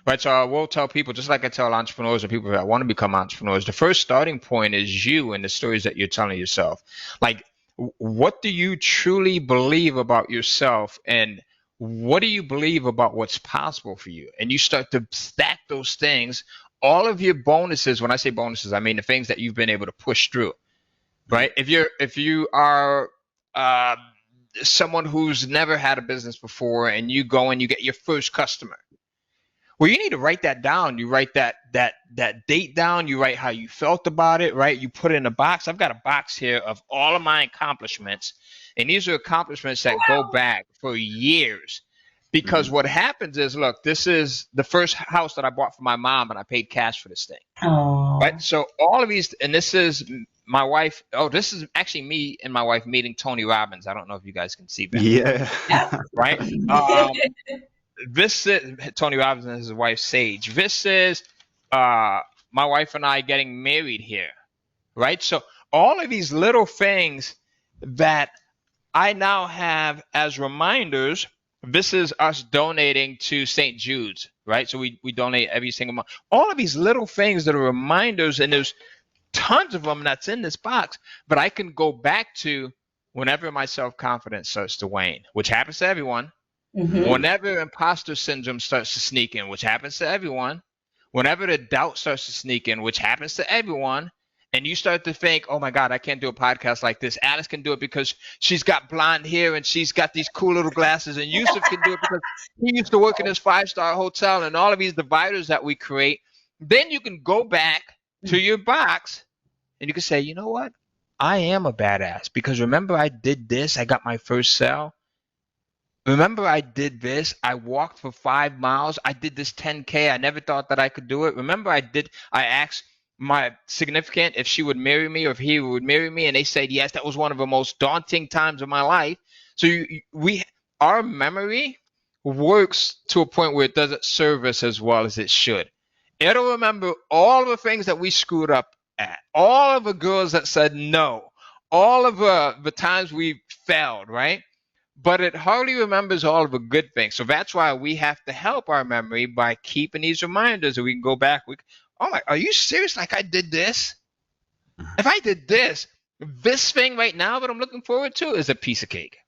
Right. So I will tell people, just like I tell entrepreneurs or people that want to become entrepreneurs, the first starting point is you and the stories that you're telling yourself. Like, what do you truly believe about yourself, and what do you believe about what's possible for you? And you start to stack those things. All of your bonuses, when I say bonuses, I mean the things that you've been able to push through, right? If you are uh, someone who's never had a business before and you go and you get your first customer, well, you need to write that down. You write that date down. You write how you felt about it, right? You put it in a box. I've got a box here of all of my accomplishments, and these are accomplishments that go back for years. Because what happens is, look, this is the first house that I bought for my mom, and I paid cash for this thing, right? Oh. So all of these, and this is my wife. Oh, this is actually me and my wife meeting Tony Robbins. I don't know if you guys can see that, Yeah. Yeah. right? This is Tony Robbins and his wife Sage. This is my wife and I getting married here, right? So all of these little things that I now have as reminders. This is us donating to St. Jude's, right? So we donate every single month. All of these little things that are reminders, and there's tons of them that's in this box, but I can go back to whenever my self-confidence starts to wane, which happens to everyone. Mm-hmm. Whenever imposter syndrome starts to sneak in, which happens to everyone, whenever the doubt starts to sneak in, which happens to everyone, and you start to think, oh my God, I can't do a podcast like this. Alice can do it because she's got blonde hair and she's got these cool little glasses, and Yusuf can do it because he used to work in this five-star hotel, and all of these dividers that we create. Then you can go back to your box and you can say, you know what? I am a badass because remember I did this. I got my first sale. Remember, I did this. I walked for 5 miles. I did this 10K. I never thought that I could do it. Remember, I asked my significant if she would marry me or if he would marry me, and they said yes. That was one of the most daunting times of my life. So our memory works to a point where it doesn't serve us as well as it should. It'll remember all the things that we screwed up at, all of the girls that said no, all of the times we failed, right? But it hardly remembers all of the good things. So that's why we have to help our memory by keeping these reminders, so we can go back. Oh my, are you serious? Like I did this? If I did this thing right now that I'm looking forward to is a piece of cake.